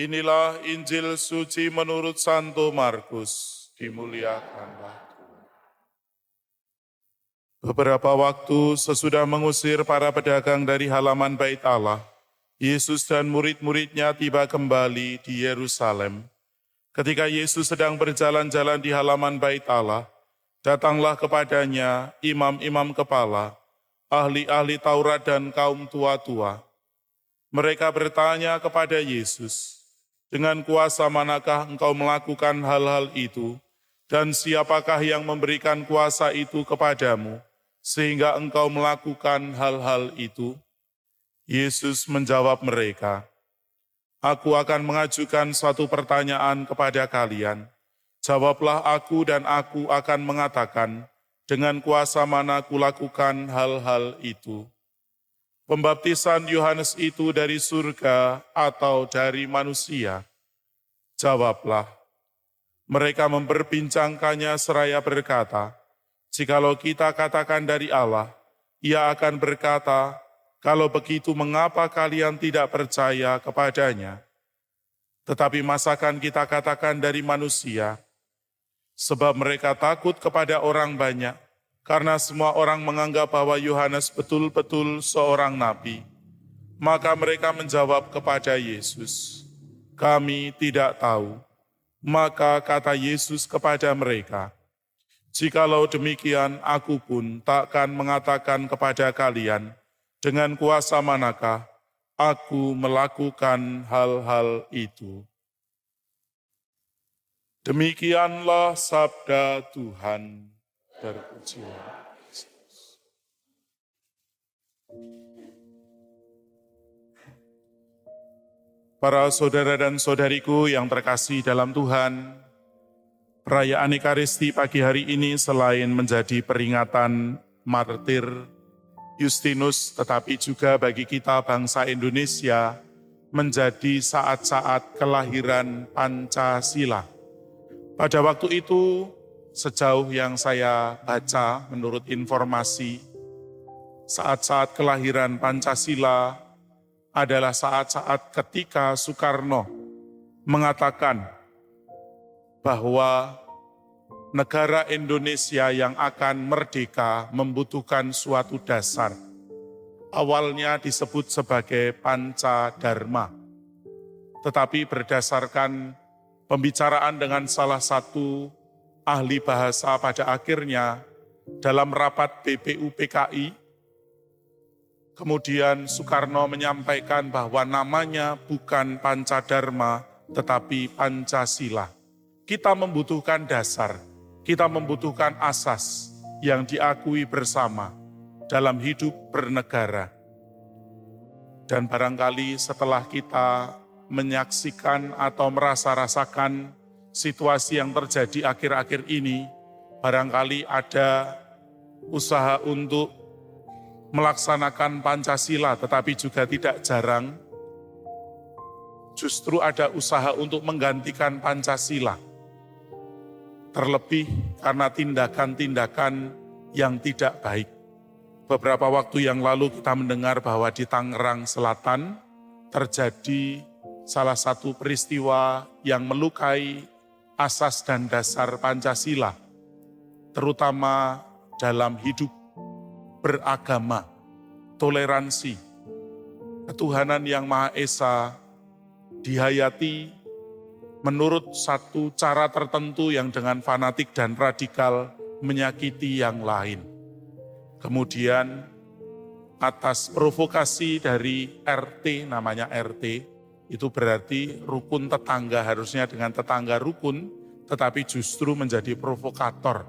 Inilah Injil suci menurut Santo Markus. Dimuliakanlah. Beberapa waktu sesudah mengusir para pedagang dari halaman Bait Allah, Yesus dan murid-muridnya tiba kembali di Yerusalem. Ketika Yesus sedang berjalan-jalan di halaman Bait Allah, datanglah kepadanya imam-imam kepala, ahli-ahli Taurat dan kaum tua-tua. Mereka bertanya kepada Yesus, "Dengan kuasa manakah engkau melakukan hal-hal itu? Dan siapakah yang memberikan kuasa itu kepadamu, sehingga engkau melakukan hal-hal itu?" Yesus menjawab mereka, "Aku akan mengajukan suatu pertanyaan kepada kalian. Jawablah aku dan aku akan mengatakan, dengan kuasa mana kulakukan hal-hal itu. Pembaptisan Yohanes itu dari surga atau dari manusia?" Jawablah. Mereka memperbincangkannya seraya berkata, "Jikalau kita katakan dari Allah, Ia akan berkata, 'Kalau begitu mengapa kalian tidak percaya kepadanya?' Tetapi masakan kita katakan dari manusia? Sebab mereka takut kepada orang banyak, karena semua orang menganggap bahwa Yohanes betul-betul seorang nabi." Maka mereka menjawab kepada Yesus, "Kami tidak tahu." Maka kata Yesus kepada mereka, "Jikalau demikian, aku pun takkan mengatakan kepada kalian, dengan kuasa manakah aku melakukan hal-hal itu." Demikianlah sabda Tuhan. Terpujilah Kristus. Para saudara dan saudariku yang terkasih dalam Tuhan, perayaan Ekaristi pagi hari ini selain menjadi peringatan martir Justinus, tetapi juga bagi kita bangsa Indonesia menjadi saat-saat kelahiran Pancasila. Pada waktu itu, sejauh yang saya baca menurut informasi, saat-saat kelahiran Pancasila adalah saat-saat ketika Soekarno mengatakan bahwa negara Indonesia yang akan merdeka membutuhkan suatu dasar. Awalnya disebut sebagai Pancadharma, tetapi berdasarkan pembicaraan dengan salah satu ahli bahasa pada akhirnya dalam rapat BPUPKI, kemudian Soekarno menyampaikan bahwa namanya bukan Pancadharma tetapi Pancasila. Kita membutuhkan dasar, kita membutuhkan asas yang diakui bersama dalam hidup bernegara. Dan barangkali setelah kita menyaksikan atau rasakan situasi yang terjadi akhir-akhir ini, barangkali ada usaha untuk melaksanakan Pancasila, tetapi juga tidak jarang justru ada usaha untuk menggantikan Pancasila. Terlebih karena tindakan-tindakan yang tidak baik. Beberapa waktu yang lalu kita mendengar bahwa di Tangerang Selatan terjadi salah satu peristiwa yang melukai asas dan dasar Pancasila, terutama dalam hidup beragama, toleransi, ketuhanan yang Maha Esa dihayati menurut satu cara tertentu yang dengan fanatik dan radikal menyakiti yang lain. Kemudian atas provokasi dari RT, namanya RT, itu berarti rukun tetangga, harusnya dengan tetangga rukun, tetapi justru menjadi provokator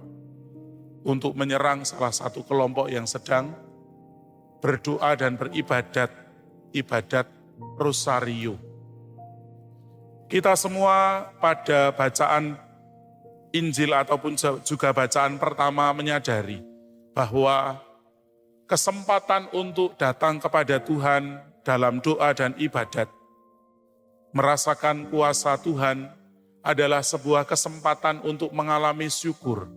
untuk menyerang salah satu kelompok yang sedang berdoa dan beribadat, ibadat rosario. Kita semua pada bacaan Injil ataupun juga bacaan pertama menyadari bahwa kesempatan untuk datang kepada Tuhan dalam doa dan ibadat, merasakan kuasa Tuhan adalah sebuah kesempatan untuk mengalami syukur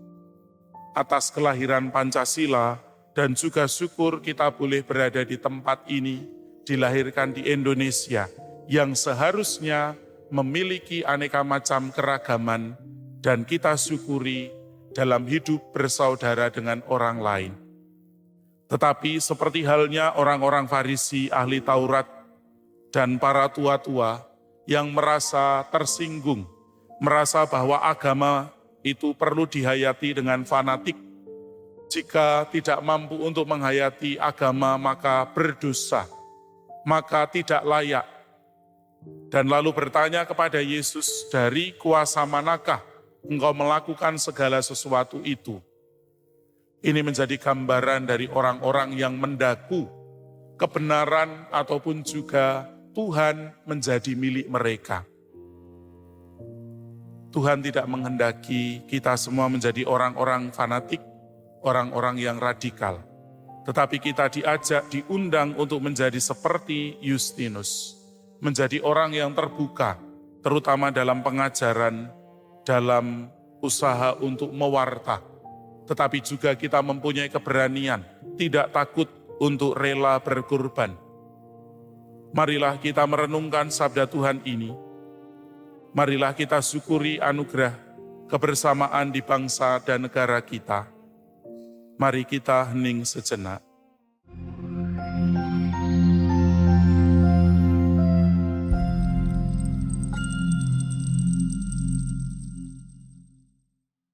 atas kelahiran Pancasila dan juga syukur kita boleh berada di tempat ini, dilahirkan di Indonesia yang seharusnya memiliki aneka macam keragaman dan kita syukuri dalam hidup bersaudara dengan orang lain. Tetapi seperti halnya orang-orang Farisi, ahli Taurat, dan para tua-tua yang merasa tersinggung, merasa bahwa agama itu perlu dihayati dengan fanatik. Jika tidak mampu untuk menghayati agama maka berdosa, maka tidak layak. Dan lalu bertanya kepada Yesus, dari kuasa manakah engkau melakukan segala sesuatu itu? Ini menjadi gambaran dari orang-orang yang mendaku kebenaran ataupun juga Tuhan menjadi milik mereka. Tuhan tidak menghendaki kita semua menjadi orang-orang fanatik, orang-orang yang radikal. Tetapi kita diajak, diundang untuk menjadi seperti Justinus. Menjadi orang yang terbuka, terutama dalam pengajaran, dalam usaha untuk mewarta. Tetapi juga kita mempunyai keberanian, tidak takut untuk rela berkorban. Marilah kita merenungkan sabda Tuhan ini. Marilah kita syukuri anugerah kebersamaan di bangsa dan negara kita. Mari kita hening sejenak.